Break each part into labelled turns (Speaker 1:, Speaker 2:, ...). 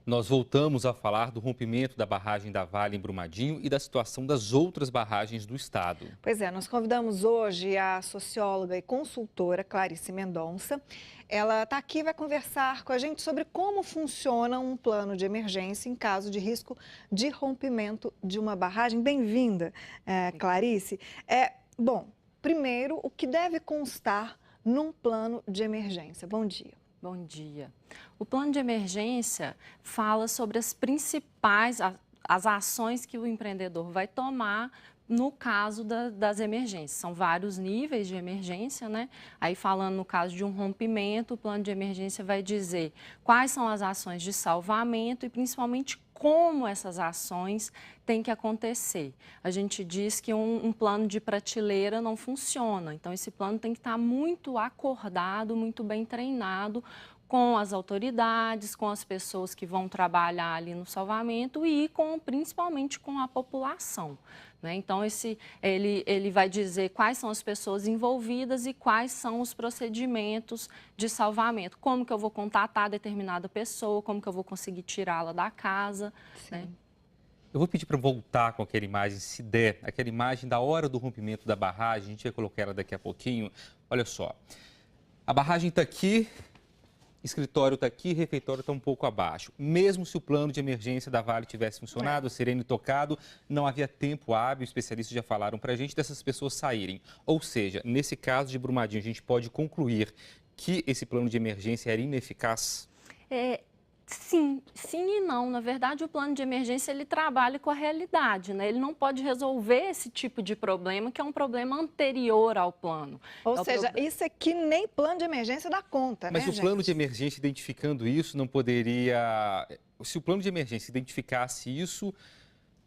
Speaker 1: Nós voltamos a falar do rompimento da barragem da Vale em Brumadinho e da situação das outras barragens do estado.
Speaker 2: Pois é, nós convidamos hoje a socióloga e consultora Clarice Mendonça. Ela está aqui e vai conversar com a gente sobre como funciona um plano de emergência em caso de risco de rompimento de uma barragem. Bem-vinda, Clarice. Bom, primeiro, o que deve constar num plano de emergência? Bom dia.
Speaker 3: Bom dia. O plano de emergência fala sobre as principais as ações que o empreendedor vai tomar no caso das emergências. São vários níveis de emergência, né? Aí falando no caso de um rompimento, o plano de emergência vai dizer quais são as ações de salvamento e principalmente como essas ações têm que acontecer. A gente diz que um plano de prateleira não funciona, então esse plano tem que estar muito acordado, muito bem treinado com as autoridades, com as pessoas que vão trabalhar ali no salvamento e principalmente com a população, né? Então, ele vai dizer quais são as pessoas envolvidas e quais são os procedimentos de salvamento. Como que eu vou contatar determinada pessoa, como que eu vou conseguir tirá-la da casa, né?
Speaker 1: Eu vou pedir para voltar com aquela imagem, se der, aquela imagem da hora do rompimento da barragem, a gente vai colocar ela daqui a pouquinho. Olha só, a barragem está aqui, escritório está aqui, refeitório está um pouco abaixo. Mesmo se o plano de emergência da Vale tivesse funcionado, a sirene tocado, não havia tempo hábil, especialistas já falaram para a gente, dessas pessoas saírem. Ou seja, nesse caso de Brumadinho, a gente pode concluir que esse plano de emergência era ineficaz?
Speaker 3: Sim e não. Na verdade, o plano de emergência, ele trabalha com a realidade, né? Ele não pode resolver esse tipo de problema, que é um problema anterior ao plano.
Speaker 2: Ou seja, isso aqui nem plano de emergência dá conta,
Speaker 1: Mas
Speaker 2: né,
Speaker 1: o plano
Speaker 2: gente?
Speaker 1: de emergência identificando isso não poderia... Se o plano de emergência identificasse isso,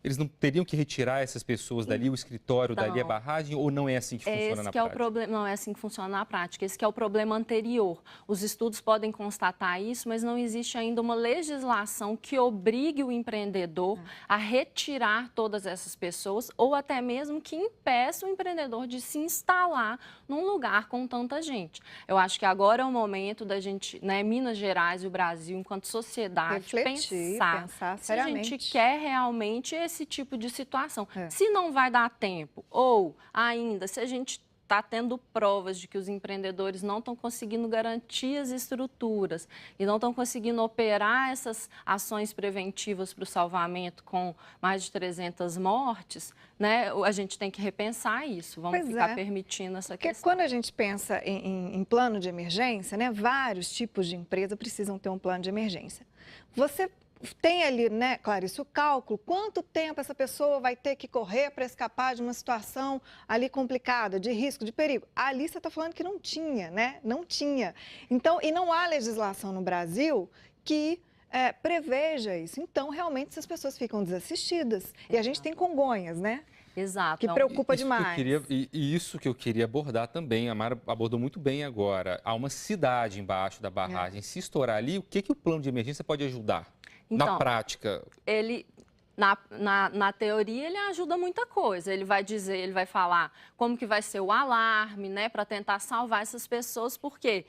Speaker 1: eles não teriam que retirar essas pessoas dali, o escritório dali, a barragem, ou não é assim que funciona na prática?
Speaker 3: O problema, não é assim que funciona na prática. Esse que é o problema anterior. Os estudos podem constatar isso, mas não existe ainda uma legislação que obrigue o empreendedor a retirar todas essas pessoas ou até mesmo que impeça o empreendedor de se instalar num lugar com tanta gente. Eu acho que agora é o momento da gente, né, Minas Gerais e o Brasil, enquanto sociedade, pensar se a
Speaker 2: seriamente.
Speaker 3: gente quer realmente esse tipo de situação. Se não vai dar tempo, ou ainda, se a gente está tendo provas de que os empreendedores não estão conseguindo garantir as estruturas e não estão conseguindo operar essas ações preventivas para o salvamento com mais de 300 mortes, né, a gente tem que repensar isso. Vamos ficar permitindo essa questão.
Speaker 2: Porque quando a gente pensa em plano de emergência, né, vários tipos de empresa precisam ter um plano de emergência. Você tem ali, né, Clarice, o cálculo, quanto tempo essa pessoa vai ter que correr para escapar de uma situação ali complicada, de risco, de perigo. Ali você está falando que não tinha, né? Não tinha. Então, e não há legislação no Brasil que preveja isso. Então, realmente, essas pessoas ficam desassistidas. E a gente tem Congonhas, né?
Speaker 3: Exato.
Speaker 2: Que preocupa demais.
Speaker 1: Isso que eu queria abordar também, a Mara abordou muito bem agora. Há uma cidade embaixo da barragem. Se estourar ali, o que o plano de emergência pode ajudar?
Speaker 3: Então,
Speaker 1: na prática?
Speaker 3: Na teoria, ele ajuda muita coisa. Ele vai dizer, ele vai falar como que vai ser o alarme, né, para tentar salvar essas pessoas, porque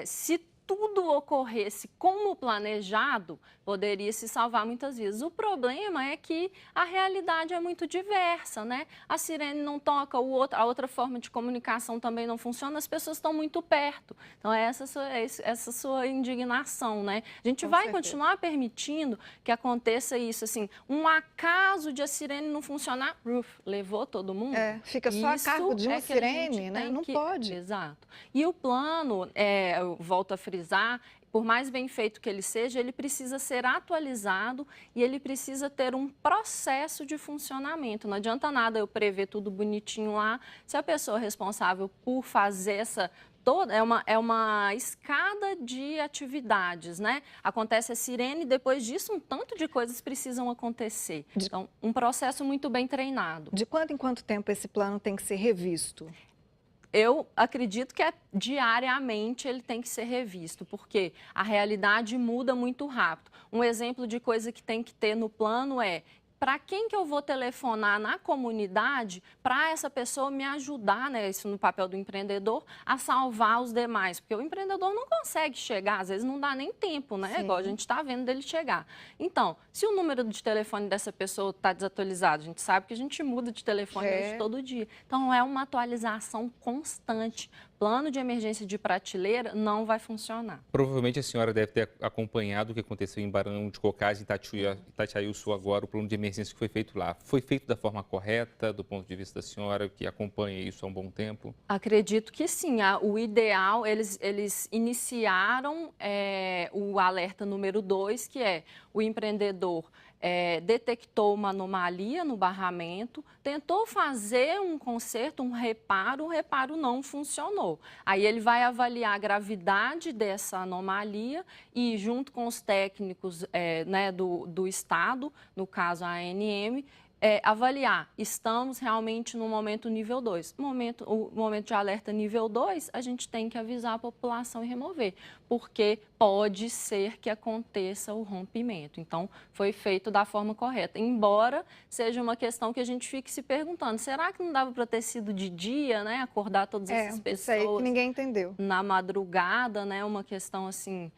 Speaker 3: se tudo ocorresse como planejado, poderia se salvar muitas vezes. O problema é que a realidade é muito diversa, né? A sirene não toca, a outra forma de comunicação também não funciona, as pessoas estão muito perto. Então, essa sua indignação, né? A gente vai continuar permitindo que aconteça isso, assim, um acaso de a sirene não funcionar, levou todo mundo.
Speaker 2: Fica só a cargo de uma sirene, né? Não pode.
Speaker 3: Exato. E o plano, eu volto a frisar, por mais bem feito que ele seja, ele precisa ser atualizado e ele precisa ter um processo de funcionamento. Não adianta nada eu prever tudo bonitinho lá, se a pessoa responsável por fazer é uma escada de atividades, né? Acontece a sirene, depois disso um tanto de coisas precisam acontecer. Então, um processo muito bem treinado.
Speaker 2: De quanto em quanto tempo esse plano tem que ser revisto?
Speaker 3: Eu acredito que diariamente ele tem que ser revisto, porque a realidade muda muito rápido. Um exemplo de coisa que tem que ter no plano é para quem que eu vou telefonar na comunidade para essa pessoa me ajudar, né, isso no papel do empreendedor, a salvar os demais, porque o empreendedor não consegue chegar, às vezes não dá nem tempo, né, igual a gente está vendo dele chegar. Então, se o número de telefone dessa pessoa está desatualizado, a gente sabe que a gente muda de telefone todo dia, então é uma atualização constante. Plano de emergência de prateleira não vai funcionar.
Speaker 1: Provavelmente a senhora deve ter acompanhado o que aconteceu em Barão de Cocais, em Itatiaia-Sul agora, o plano de emergência que foi feito lá. Foi feito da forma correta, do ponto de vista da senhora, que acompanha isso há um bom tempo?
Speaker 3: Acredito que sim. O ideal, eles iniciaram o alerta número 2, que é o empreendedor detectou uma anomalia no barramento, tentou fazer um conserto, um reparo, o reparo não funcionou. Aí ele vai avaliar a gravidade dessa anomalia e, junto com os técnicos né, do Estado, no caso a ANM, avaliar, estamos realmente no momento nível 2. O momento de alerta nível 2, a gente tem que avisar a população e remover, porque pode ser que aconteça o rompimento. Então, foi feito da forma correta, embora seja uma questão que a gente fique se perguntando, será que não dava para ter sido de dia, né, acordar todas essas pessoas?
Speaker 2: Isso aí que ninguém entendeu.
Speaker 3: Na madrugada, né, uma questão assim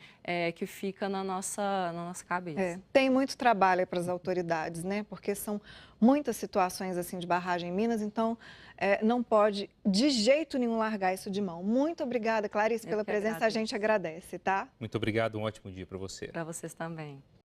Speaker 3: que fica na nossa cabeça.
Speaker 2: Tem muito trabalho para as autoridades, né, porque são muitas situações assim de barragem em Minas, então não pode de jeito nenhum largar isso de mão. Muito obrigada, Clarice, pela presença, a gente agradece, tá?
Speaker 1: Muito obrigado, um ótimo dia para você.
Speaker 3: Para vocês também.